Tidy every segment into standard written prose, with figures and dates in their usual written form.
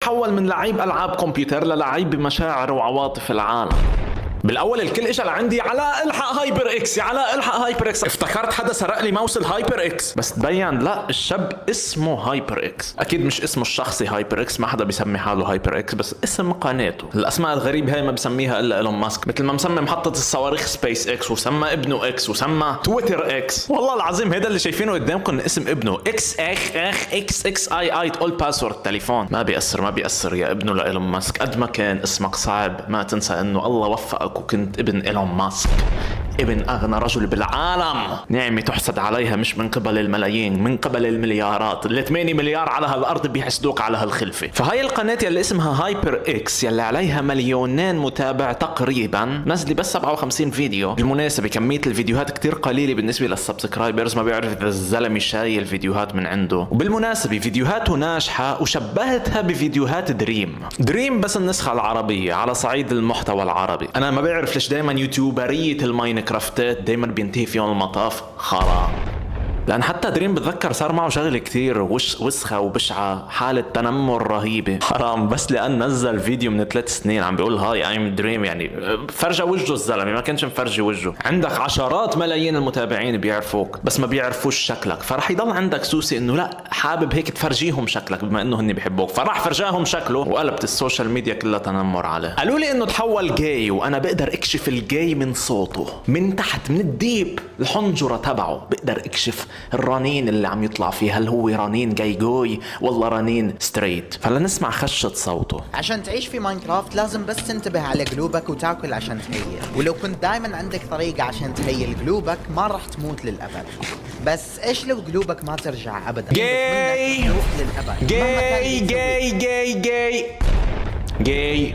تحول من لعيب العاب كمبيوتر للعيب بمشاعر وعواطف العالم. بالاول الكل اجى لعندي علاء الحق هايبر اكس، يا علاء الحق هايبر اكس، افتكرت حدا سرق لي ماوس الهايبر اكس، بس تبين لا، الشاب اسمه هايبر اكس. اكيد مش اسمه الشخصي هايبر اكس، ما حدا بيسمي حاله هايبر اكس، بس اسم قناته. الاسماء الغريبه هاي ما بسميها الا ايلون ماسك، مثل ما مسمي محطه الصواريخ سبيس اكس، وسمى ابنه اكس، وسمى تويتر اكس. والله العظيم هذا اللي شايفينه قدامكم اسم ابنه اكس اكس اكس اي تقول باسورد تليفون. ما بيأثر يا ابنه لايلون ماسك. قد ما كان اسمك صعب ما تنسى انه الله وفقك وكنت ابن إيلون ماسك، ابن أغنى رجل بالعالم. نعمة تحسد عليها مش من قبل الملايين، من قبل المليارات. ال 8 مليار على هالأرض بيحسدوك على هالخلفة. فهاي القناة اللي اسمها هايبر إكس يلي عليها 2,000,000 متابع تقريبا، نزلي بس 57 فيديو. بالمناسبة كمية الفيديوهات كتير قليلة بالنسبة للسبسكرايبرز، ما بيعرف إذا الزلمة شايل فيديوهات من عنده. وبالمناسبة فيديوهاته ناجحة، وشبهتها بفيديوهات دريم بس النسخة العربية على صعيد المحتوى العربي. أنا ما بعرف ليش دايما يوتيوبرية الماينكرافتات دايما بينتهي فيهم المطاف خرا، لأن حتى دريم بتذكر صار معه شغلة كتير وسخة وبشعة، حالة تنمر رهيبة. حرام بس لأن نزل فيديو من 3 سنين عم بيقول هاي ايم دريم، يعني فرجة وجهه الزلمة، ما كانش مفرجي وجهه. عندك عشرات ملايين المتابعين بيعرفوك بس ما بيعرفوش شكلك، فرح يضل عندك سوسي انه لا، حابب هيك تفرجيهم شكلك بما انه هن بيحبوك، فراح فرجاهم شكله وقلبت السوشيال ميديا كلها تنمر عليه. قالوا لي انه تحول جاي، وانا بقدر اكشف الجاي من صوته، من تحت، من الديب الحنجرة تبعه بقدر اكشف الرنين اللي عم يطلع فيه، هل هو رنين جاي جوي ولا رنين ستريت. فلنسمع خشة صوته. عشان تعيش في ماينكرافت لازم بس تنتبه على قلوبك وتاكل عشان تهيل، ولو كنت دايما عندك طريقة عشان تهيل قلوبك ما راح تموت للأبد. بس ايش لو قلوبك ما ترجع ابدا؟ جاي جاي جاي جاي جاي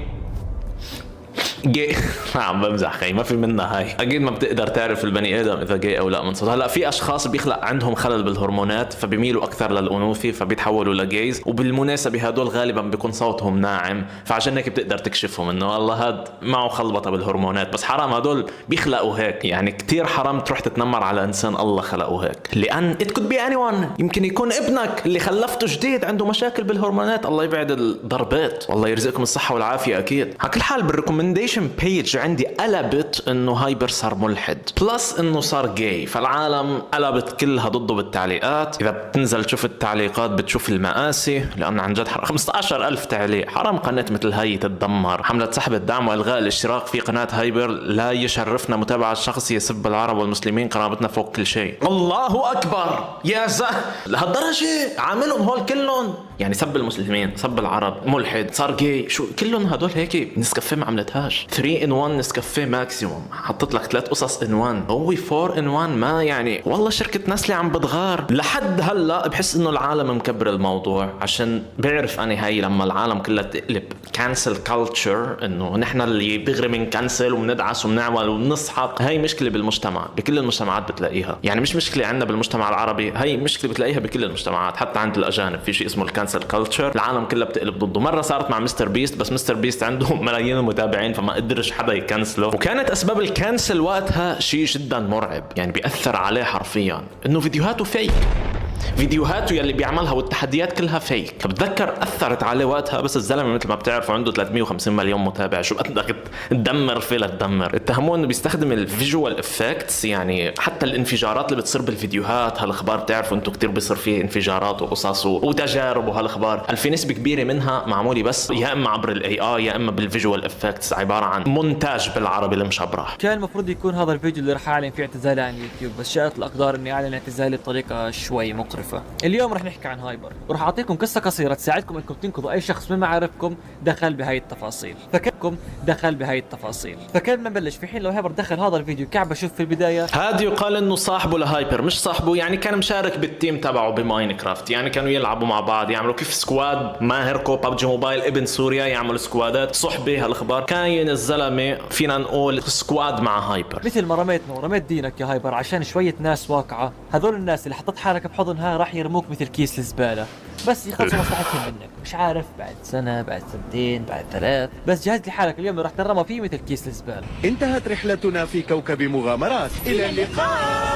جاي عم بمزح خي، ما في منها هاي. اكيد ما بتقدر تعرف البني ادم اذا جاي او لا من صوت. هلا في اشخاص بيخلق عندهم خلل بالهرمونات فبيميلوا اكثر للانوثه فبيتحولوا لجيز، وبالمناسبه هدول غالبا بيكون صوتهم ناعم، فعشان هيك بتقدر تكشفهم انه والله هاد معه خلبطه بالهرمونات. بس حرام هدول بيخلقوا هيك، يعني كتير حرام تروح تتنمر على انسان الله خلقه هيك، لان it could be anyone. يمكن يكون ابنك اللي خلفته جديد عنده مشاكل بالهرمونات، الله يبعد الضربات والله يرزقكم الصحه والعافيه. اكيد على كل حال بالريكومنديشن بيج عندي قلبت انه هايبر صار ملحد بلس انه صار جاي، فالعالم قلبت كلها ضده بالتعليقات. اذا بتنزل تشوف التعليقات بتشوف المآسي، لان عن جد 15,000 تعليق. حرام قناة مثل هاي تتدمر. حملة سحب الدعم والغاء الاشتراك في قناة هايبر لا يشرفنا متابعة الشخص يسب العرب والمسلمين، قرابتنا فوق كل شيء. الله اكبر يا لهالدرجة عاملهم هول كلهم، يعني سب المسلمين، سب العرب، ملحد، صار جاي، شو كلهم هدول هيك. نسكافيه ما عملتهاش 3 in 1 نسكافيه ماكسيموم، حطت لك 3 قصص in 1، هو 4 in 1. ما يعني والله شركة نسلي عم بتغار. لحد هلا بحس انه العالم مكبر الموضوع، عشان بعرف انا هاي لما العالم كلها تقلب كانسل كلتشر، انه نحن اللي دغري من كانسل وبندعس وبنعمل وبنسحق. هاي مشكلة بالمجتمع، بكل المجتمعات بتلاقيها، يعني مش مشكلة عندنا بالمجتمع العربي، هاي مشكلة بتلاقيها بكل المجتمعات، حتى عند الاجانب في شيء اسمه الكانسل كلتشر. العالم كلها بتقلب ضده. مرة صارت مع مستر بيست، بس مستر بيست عنده ملايين المتابعين فما قدرش حدا يكنسله، وكانت اسباب الكانسل وقتها شيء جدا مرعب، يعني بيأثر عليه حرفيا انه فيديوهاته فيك، فيديوهاته يلي بيعملها والتحديات كلها فيك. فبتذكر اثرت عليه وقتها، بس الزلمه مثل ما بتعرفوا عنده 350 مليون متابع، شو بدك تدمر فيه لتدمر. اتهموه انه بيستخدم الفيجوال افكتس، يعني حتى الانفجارات اللي بتصير بالفيديوهات، هالاخبار بتعرفوا انتم كتير بيصير فيه انفجارات وقصص وتجارب وهالاخبار، في نسبه كبيره منها معموله بس يا اما عبر الاي اي يا اما بالفيجوال افكتس، عباره عن مونتاج بالعربي المشبرح. كان المفروض يكون هذا الفيديو اللي راح اعلن فيه اعتزالي عن اليوتيوب، بس شاءت الاقدار اني اعلن اعتزالي بطريقه شوي مقرفه. اليوم رح نحكي عن هايبر، وراح اعطيكم قصه قصيره تساعدكم انكم تنقذوا اي شخص من معارفكم دخل بهاي التفاصيل. فكان ما نبلش في حين لو هايبر دخل هذا الفيديو كعب اشوف في البدايه. هذا يقال انه صاحبه لهايبر، مش صاحبه، يعني كان مشارك بالتيم تبعه بماينكرافت، يعني كانوا يلعبوا مع بعض، يعملوا كيف سكواد ماهر كو ببجي موبايل ابن سوريا، يعملوا سكوادات صحبه. هالاخبار كاين الزلمه فينا نقول سكواد مع هايبر. مثل ما رميتنا ورميت دينك يا هايبر عشان شويه ناس واقعه، هذول الناس اللي حطت حالك بحضنها راح يرموك مثل كيس الزباله، بس يخلصوا مصلحتهم منك. مش عارف بعد سنه، بعد سنتين، بعد 3، بس جهز لي حالك اليوم راح ترمى فيه مثل كيس الزباله. انتهت رحلتنا في كوكب مغامرات، الى اللقاء.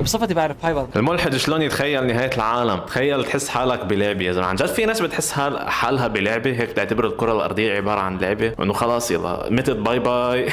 بصفتي بعرف هايبر. الملحد شلون يتخيل نهاية العالم؟ تخيل تحس حالك بلعبة يا زلمة. عن جد في ناس بتحس حالها بلعبة، هيك بتعتبر الكرة الأرضية عبارة عن لعبة، وإنه خلاص يلا متت باي باي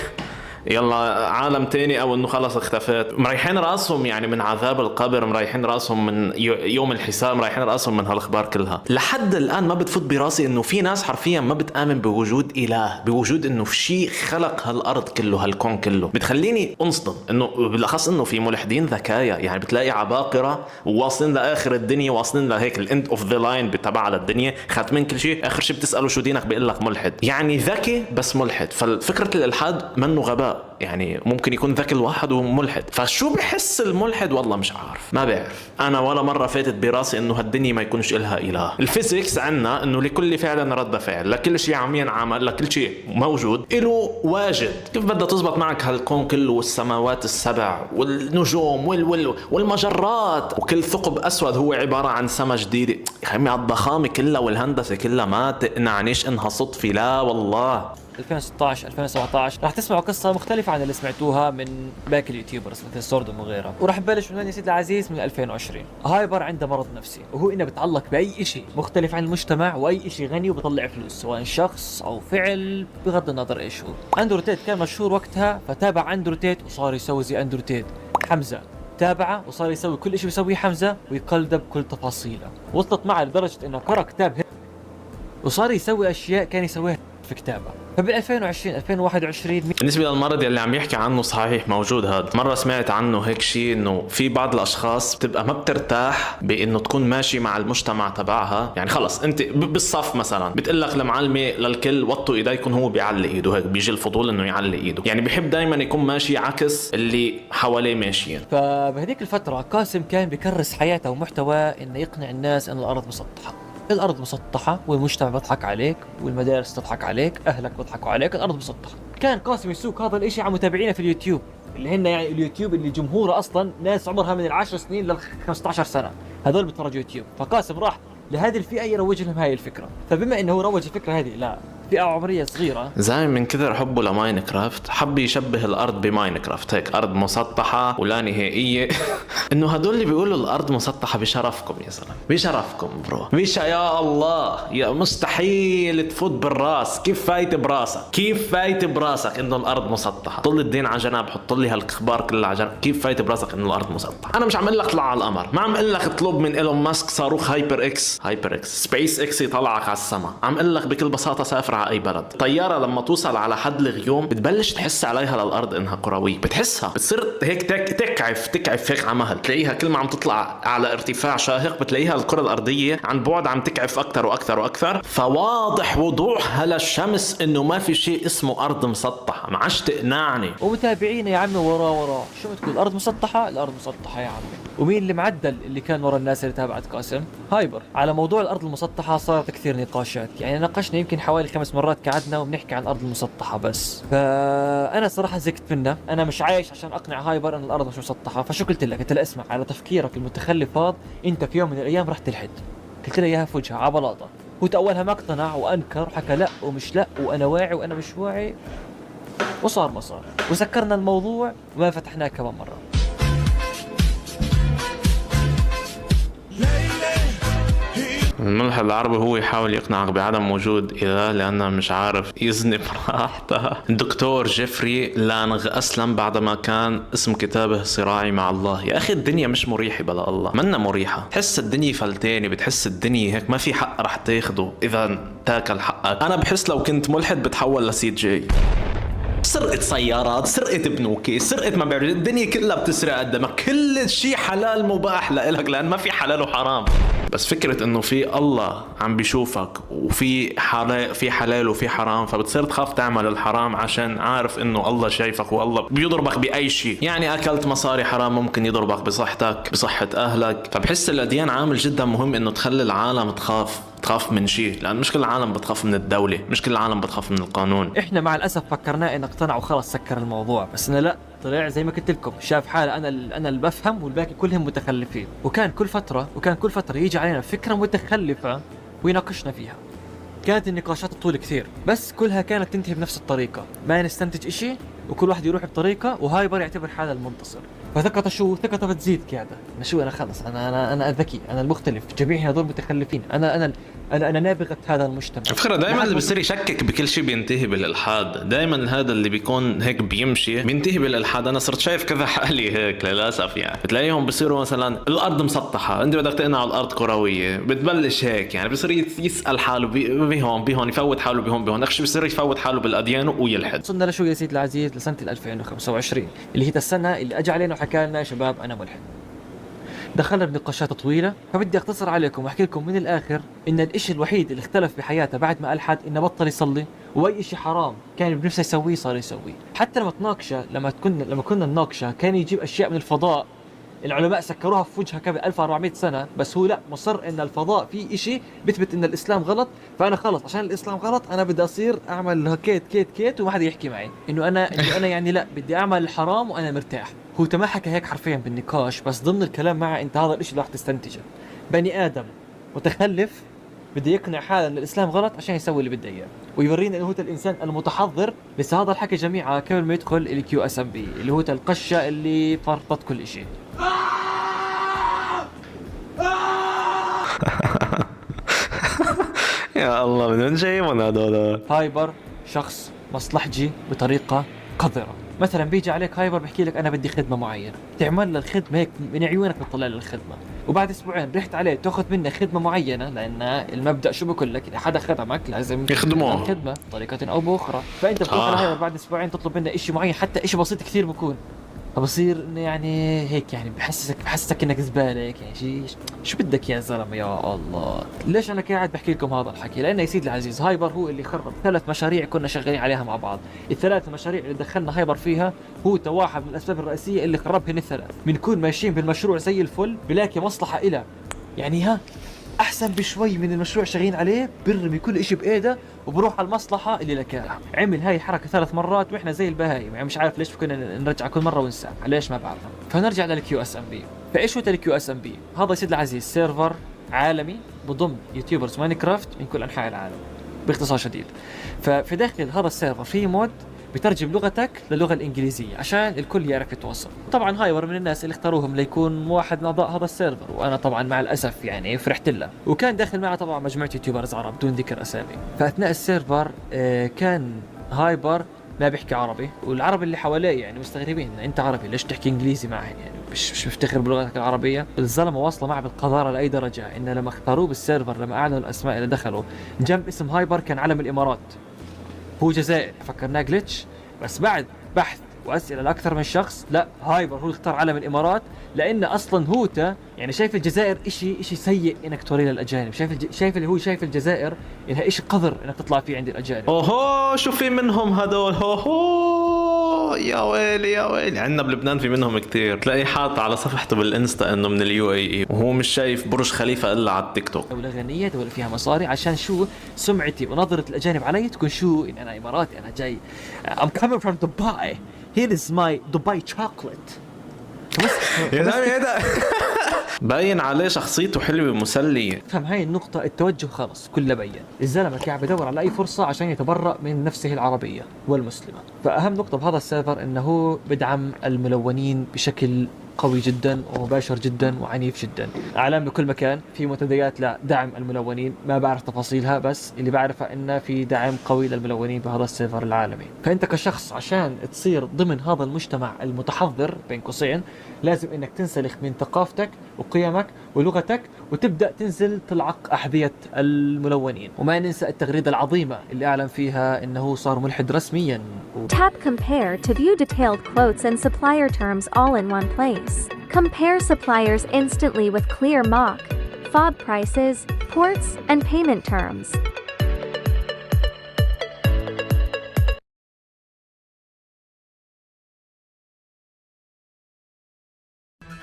يلا عالم تاني، او انه خلص اختفت. مريحين راسهم يعني من عذاب القبر، مريحين راسهم من يوم الحساب، مريحين راسهم من هالاخبار كلها. لحد الان ما بتفوت براسي انه في ناس حرفيا ما بتآمن بوجود اله، بوجود انه في شيء خلق هالارض كله، هالكون كله. بتخليني انصدم انه بالاخص انه في ملحدين ذكايا، يعني بتلاقي عباقرة وواصلين لاخر الدنيا، واصلين لهيك الاند اوف ذا لاين تبع على الدنيا، خاتمين كل شيء، اخر شيء بتساله شو دينك بيقول لك ملحد. يعني ذكي بس ملحد. ففكرة الالحاد منه غباء، يعني ممكن يكون ذكي الواحد وملحد. فشو بحس الملحد؟ والله مش عارف، ما بعرف. انا ولا مره فاتت براسي انه هالدنيا ما يكونش إلها اله. الفيزيكس عنا انه لكل فعل رد فعل، لكل شيء عم ينعمل، لكل شيء موجود له واجد. كيف بدها تزبط معك هالكون كله والسماوات السبع والنجوم والمجرات، وكل ثقب اسود هو عباره عن سما جديده؟ يا عمي الضخامه كلها والهندسه كلها ما تقنعنيش انها صدفه، لا والله. 2016 2017 راح تسمعوا قصة مختلفة عن اللي سمعتوها من باقي اليوتيوبرز مثل سوردوم وغيرها، وراح نبلش من يا سيدي العزيز من 2020. هايبر عنده مرض نفسي، وهو انه بتعلق باي شيء مختلف عن المجتمع، واي شيء غني وبيطلع فلوس، سواء شخص او فعل بغض النظر ايش هو. اندرو تيت كان مشهور وقتها، فتابع اندرو تيت وصار يسوي زي اندرو تيت. حمزة تابعه وصار يسوي كل شيء بيسويه حمزة ويقلده بكل تفاصيله. وصلت معه لدرجة انه قرأ كتاب وصار يسوي اشياء كان يسويها في كتابه. فبال 2020 2021 بالنسبه للمرض اللي عم يحكي عنه صحيح موجود. هذا مره سمعت عنه هيك شيء، انه في بعض الاشخاص بتبقى ما بترتاح بانه تكون ماشي مع المجتمع تبعها. يعني خلص انت بالصف مثلا بتقول لك المعلمه للكل وطوا ايديكم، هو بيعلي ايده هيك، بيجي الفضول انه يعلي ايده. يعني بحب دائما يكون ماشي عكس اللي حواليه ماشيين. فبهذيك الفتره قاسم كان بيكرس حياته ومحتوى انه يقنع الناس ان الارض مسطحه. الارض مسطحه والمجتمع بيضحك عليك والمدارس تضحك عليك، اهلك بيضحكوا عليك، الارض مسطحه. كان قاسم يسوق هذا الاشي على متابعينه في اليوتيوب، اللي هن يعني اليوتيوب اللي جمهوره اصلا ناس عمرها من 10 سنين ل 15 سنه، هذول بيتفرجوا يوتيوب. فقاسم راح لهذه الفئه يروج لهم هاي الفكره. فبما انه هو روج الفكره هذه لا فئه عمريه صغيره، زي من كثر حبه لماينكرافت حب يشبه الارض بماينكرافت، هيك ارض مسطحه ولا نهائيه. انه هدول اللي بيقولوا الارض مسطحه بشرفكم يا زلمه، بشرفكم برو، يا الله، يا مستحيل تفوت بالراس. كيف فايت براسك؟ كيف فايت براسك انه الارض مسطحه؟ طل الدين على جنب، حط لي هالاخبار كلها على جنب. كيف فايت براسك انه الارض مسطحه؟ انا مش عم اقول لك اطلع على القمر، ما عم اقول لك اطلب من ايلون ماسك صاروخ هايبر اكس سبيس اكس يطلعك على السماء. عم اقول لك بكل بساطه سافر على اي بلد. طياره لما توصل على حد الغيوم بتبلش تحس عليها للارض انها كرويه، بتحسها، بتصير هيك تكعف هيك على مهل. تلاقيها كل ما عم تطلع على ارتفاع شاهق بتلاقيها الكره الارضيه عن بعد عم تكعف اكثر واكثر واكثر. فواضح وضوح هلا الشمس انه ما في شيء اسمه ارض مسطحه، ما عادش تقنعني. ومتابعينا يا عمي وراه شو بتقول الارض مسطحه؟ الارض مسطحه يا عمي. ومين اللي معدل اللي كان ورا الناس اللي تابعت قاسم؟ هايبر. على موضوع الارض المسطحه صارت كثير نقاشات، يعني ناقشنا يمكن حوالي 5 مرات قعدنا وبنحكي عن الارض المسطحه بس. فانا صراحه زكت منه، انا مش عايش عشان اقنع هايبر ان الارض مش مسطحه. فشو قلت لك؟ قلت له اسمع، على تفكيرك المتخلف هذا انت في يوم من الايام رح تلحد. قلت له اياها في وجهها على بلاطه. هو اولها ما اقتنع وانكر وحكى لا ومش لا وانا واعي وانا مش واعي، وصار ما صار، وسكرنا الموضوع وما فتحناه كمان مره. الملحد العربي هو يحاول يقنعك بعدم وجود إله لأنه مش عارف يذنب راحته. الدكتور جيفري لانغ أسلم بعدما كان اسم كتابه صراعي مع الله. يا أخي الدنيا مش مريحة بلا الله، منا مريحة. تحس الدنيا فلتاني، بتحس الدنيا هيك ما في حق رح تاخده إذا تاكل حقك. أنا بحس لو كنت ملحد بتحول لسي جي. سرقة سيارات، سرقة بنوكي، سرقة ما بعرف، الدنيا كلها بتسرق قدامك، كل شيء حلال مباح لإلك لأن ما في حلال وحرام. بس فكرة انه في الله عم بيشوفك وفي حلال وفي حرام، فبتصير تخاف تعمل الحرام عشان عارف انه الله شايفك والله بيضربك بأي شيء. يعني اكلت مصاري حرام ممكن يضربك بصحتك، بصحة اهلك. فبحس الاديان عامل جدا مهم انه تخلي العالم تخاف من شيء، لأن مش كل العالم بتخاف من الدولة، مش كل العالم بتخاف من القانون. احنا مع الاسف فكرناه انه اقتنع وخلص سكر الموضوع، بس انه لا، طلع زي ما قلت لكم شاف حاله انا اللي بفهم والباقي كلهم متخلفين. وكان كل فتره يجي علينا فكره متخلفه ويناقشنا فيها. كانت النقاشات طول كثير، بس كلها كانت تنتهي بنفس الطريقه، ما نستنتج اشي وكل واحد يروح بطريقه، وهايبر يعتبر حاله المنتصر. فثقته شو؟ ثقته بتزيد كذا. انا شو، انا خلص، انا الذكي، انا المختلف، جميع هذول متخلفين، انا نابغة هذا المجتمع. فكرة دائما اللي بصير يشكك بكل شيء بينتهي بالالحاد، دائما هذا اللي بيكون هيك بيمشي بينتهي بالالحاد. انا صرت شايف كذا حالي هيك للاسف، يعني بتلاقيهم بيصيروا مثلا الارض مسطحه، انت بدك تقنع على الارض كرويه، بتبلش هيك يعني بصير يسال حاله بهون يفوت حاله بهون اخش بصير يفوت حاله بالاديان ويلحد. وصلنا لشو يا سيدي العزيز؟ لسنه 2025 اللي هي السنه اللي اجى علينا وحكى لنا يا شباب انا ملحد. دخلنا بنقاشات طويلة، فبدي اختصر عليكم واحكي لكم من الاخر ان الاشي الوحيد اللي اختلف بحياته بعد ما الحد انه بطل يصلي، واي اشي حرام كان بنفسه يسويه صار يسويه. حتى لما تناقشه، لما كنا نناقشه كان يجيب اشياء من الفضاء العلماء سكروها في وجهه قبل 1400 سنة، بس هو لا، مصر ان الفضاء في اشي بيثبت ان الاسلام غلط، فانا خلص عشان الاسلام غلط انا بدي اصير اعمل كيت وما حدا يحكي معي انه انا يعني لا، بدي اعمل الحرام وانا مرتاح. هو ما حكى هيك حرفيا بالنقاش، بس ضمن الكلام معه انت هذا الاشي اللي راح تستنتجه. بني ادم متخلف بده يقنع حاله ان الاسلام غلط عشان يسوي اللي بده اياه، ويورينا انه هو الانسان المتحضر. بس هذا الحكي جميعه قبل ما يدخل الكيو اس ام بي اللي هو القشه اللي فرطت كل شيء. يا الله من وين جايبهم هذول؟ هايبر شخص مصلحجي بطريقه قذره. مثلا بيجي عليك هايبر بحكي لك انا بدي خدمه معينه، تعمل له الخدمه هيك من عيونك بتطلع له الخدمه، وبعد اسبوعين رحت عليه تاخذ منه خدمه معينه، لان المبدا شو بقول لك اذا حدا خدمك لازم يخدموه الخدمه بطريقه او باخرى. فانت بتروح على هايبر بعد اسبوعين تطلب منه شيء معين، حتى شيء بسيط كثير بكون، فبصير انه يعني هيك يعني بحسسك انك زباله هيك، يعني شو بدك يا زلمه يا الله. ليش انا قاعد بحكي لكم هذا الحكي؟ لانه يا سيدي العزيز هايبر هو اللي خرب 3 مشاريع كنا شغالين عليها مع بعض. ال3 مشاريع اللي دخلنا هايبر فيها هو واحد من الاسباب الرئيسيه اللي خربهن ال3. بنكون ماشيين بالمشروع زي الفل، بلاقي مصلحه إله يعني ها احسن بشوي من المشروع شغالين عليه، برمي كل اشي بايده وبروح على المصلحه اللي لكاها. عمل هاي الحركه 3 مرات واحنا زي البهايم، يعني مش عارف ليش كنا نرجع كل مره ونسى، ليش ما بعرف. فنرجع للكيو اس ام بي. فايش هو الكيو اس ام بي؟ هذا يا سيدي العزيز سيرفر عالمي بضم يوتيوبرز ماينكرافت من كل انحاء العالم باختصار شديد. ففي داخل هذا السيرفر في مود بترجم لغتك للغه الانجليزيه عشان الكل يعرف يتواصل. طبعا هايبر من الناس اللي اختاروهم ليكون واحد من اعضاء هذا السيرفر، وانا طبعا مع الاسف يعني فرحت له. وكان داخل معه طبعا مجموعه يوتيوبرز عرب دون ذكر اسامي. فاثناء السيرفر كان هايبر ما بيحكي عربي، والعرب اللي حواليه يعني مستغربين انت عربي ليش تحكي انجليزي معه، يعني مش مفتخر بلغتك العربيه. الزلمه واصله معه بالقذاره لاي درجه ان لما اختاروه بالسيرفر، لما اعلنوا الاسماء اللي دخلوا جنب اسم هايبر كان علم الامارات. هو جزائري، فكرناه جلتش، بس بعد بحث واسئله لاكثر من شخص لا، هايبر هو اللي اختار علم الامارات، لان اصلا هوتا يعني شايف الجزائر شيء سيء انك توريه للاجانب، شايف اللي هو شايف الجزائر انها شيء قذر انك تطلع فيه عند الاجانب. اوهو شو في منهم هدول، هوهو يا ويلي يا ويلي. عندنا بلبنان في منهم كتير، تلاقيه حاط على صفحته بالانستا انه من اليو اي اي وهو مش شايف برج خليفه الا على التيك توك. دولة غنية، دولة فيها مصاري، عشان شو سمعتي ونظرة الاجانب علي تكون شو ان انا اماراتي، انا جاي I'm coming from Dubai, here is my Dubai chocolate. يا زلمه ايه ده؟ باين عليه شخصيته حلوه مسليه. فهم هاي النقطة، التوجه خلص كله بين. الزلمة قاعد بدور على أي فرصة عشان يتبرأ من نفسه العربية والمسلمة. فأهم نقطة بهذا السيرفر إنه بدعم الملونين بشكل قوي جدا ومباشر جدا وعنيف جدا. اعلام بكل مكان، في منتديات لدعم الملونين ما بعرف تفاصيلها، بس اللي بعرفه انه في دعم قوي للملونين بهذا السيرفر العالمي. فانت كشخص عشان تصير ضمن هذا المجتمع المتحضر بين قوسين لازم انك تنسلخ من ثقافتك وقيمك ولغتك وتبدا تنزل تلعق احذيه الملونين. وما ننسى التغريده العظيمه اللي اعلن فيها انه صار ملحد رسميا. Tap Compare to view detailed quotes and supplier terms all in one place. Compare suppliers instantly with clear mock, FOB prices, ports, and payment terms.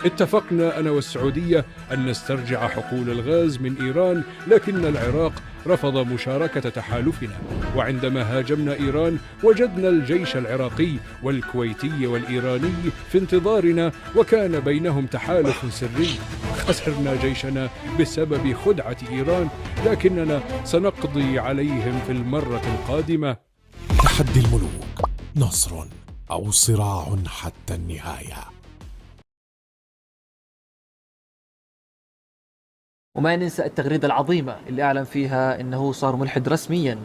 اتفقنا أنا والسعودية أن نسترجع حقول الغاز من إيران، لكن العراق رفض مشاركة تحالفنا. وعندما هاجمنا إيران وجدنا الجيش العراقي والكويتي والإيراني في انتظارنا، وكان بينهم تحالف سري. خسرنا جيشنا بسبب خدعة إيران، لكننا سنقضي عليهم في المرة القادمة. تحدي الملوك، نصر أو صراع حتى النهاية. وما ننسى التغريدة العظيمة اللي أعلن فيها إنه صار ملحد رسميا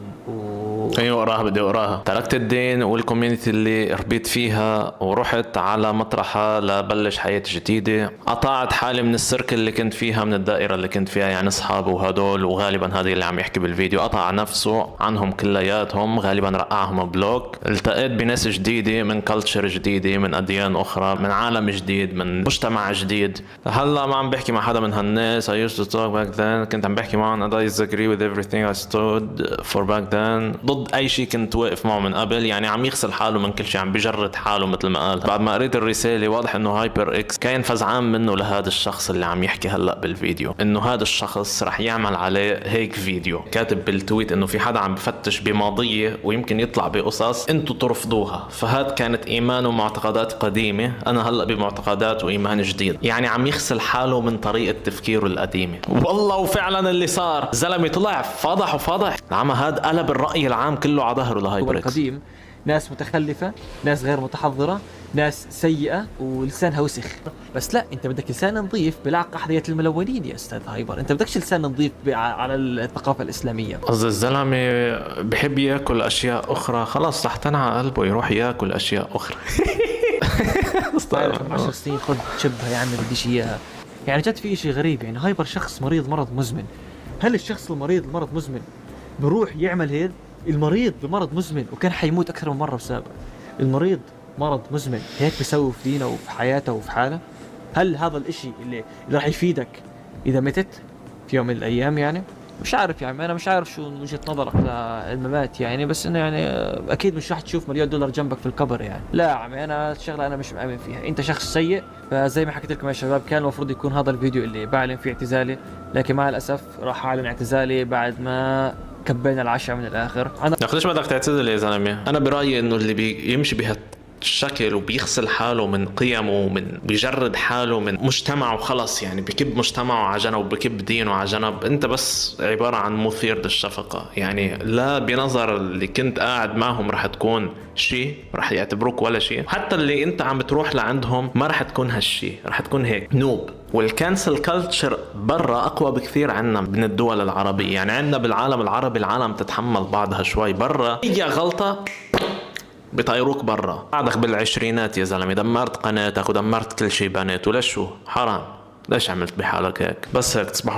ايوه اقراها، بدي اقراها. تركت الدين والكوميونتي اللي ربيت فيها ورحت على مطرحها لبلش حياة جديدة. قطعت حالي من السيركل اللي كنت فيها، من الدائرة اللي كنت فيها، يعني اصحابه وهدول، وغالبا هذا اللي عم يحكي بالفيديو قطع نفسه عنهم كلياتهم، غالبا رقعهم بلوك. التقيت بناس جديدة من كلتشر جديدة، من اديان اخرى، من عالم جديد، من مجتمع جديد. هلا ما عم بحكي مع حدا من هالناس. I used to talk back then. كنت عم بحكي معهم I disagree with everything I stood for back then. ضد اي شيء كنت واقف معه من قبل. يعني عم يغسل حاله من كل شيء، عم بيجرد حاله مثل ما قال. بعد ما قريت الرساله واضح انه هايبر اكس كان فزعان منه لهذا الشخص اللي عم يحكي هلا بالفيديو، انه هذا الشخص رح يعمل عليه هيك فيديو. كاتب بالتويت انه في حدا عم بفتش بماضيه ويمكن يطلع بقصص انتم ترفضوها. فهاد كانت ايمان ومعتقدات قديمه، انا هلا بمعتقدات وايمان جديد. يعني عم يغسل حاله من طريقه تفكيره القديمه. والله وفعلا اللي صار زلمه طلع فضح وفضح. العمى هاد قلب الراي العام كله على ظهره لهايبر اكس. القديم ناس متخلفة، ناس غير متحضرة، ناس سيئة ولسانها وسخ. بس لا، انت بدك لسان نظيف بلعق أحذية الملونين يا استاذ هايبر. انت بدكش لسان نظيف على الثقافة الإسلامية. قصد الزلمه بحب ياكل اشياء اخرى، خلاص رح تنعى قلبه يروح ياكل اشياء اخرى. 10 سنين خد شبها يا عمي، بديش اياها. يعني جد في شيء غريب، يعني هايبر شخص مريض مرض مزمن. هل الشخص المريض المرض مزمن بروح يعمل هيك؟ المريض بمرض مزمن وكان حيموت اكثر من مره بسبب المريض مرض مزمن، هيك بيسوي في دينه وفي حياته وفي حاله؟ هل هذا الاشي اللي راح يفيدك اذا متت في يوم من الايام؟ يعني مش عارف، يعني انا مش عارف شو وجهة نظرك للممات يعني، بس انه يعني اكيد مش راح تشوف $1,000,000 جنبك في القبر يعني. لا يا عمي، انا الشغله انا مش مؤمن فيها. انت شخص سيء، فزي ما حكيت لكم يا شباب كان المفروض يكون هذا الفيديو اللي بعلن فيه اعتزالي، لكن مع الاسف راح اعلن اعتزالي بعد ما كبينا العشاء من الاخر. انا ليش بدك تعتزل يا زلمه؟ انا برايي انه اللي بيمشي بهالشكل وبيغسل حاله من قيمه ومن بيجرد حاله من مجتمعه وخلص، يعني بكب مجتمعه على جنب وبكب دينه على جنب، انت بس عباره عن مثير للشفقه. يعني لا بنظر اللي كنت قاعد معهم رح تكون شيء، رح يعتبروك ولا شيء. حتى اللي انت عم تروح لعندهم ما رح تكون هالشيء، رح تكون هيك نوب. والكانسل كلتشر برا اقوى بكثير عنا من الدول العربيه. يعني عندنا بالعالم العربي العالم تتحمل بعضها شوي، برا اي غلطه بيطيروك برا. بعدك بالعشرينات يا زلمه دمرت قناتك ودمرت كل شيء بنيته. ليش؟ شو حرام؟ ليش عملت بحالك هيك؟ بس هيك تصبحوا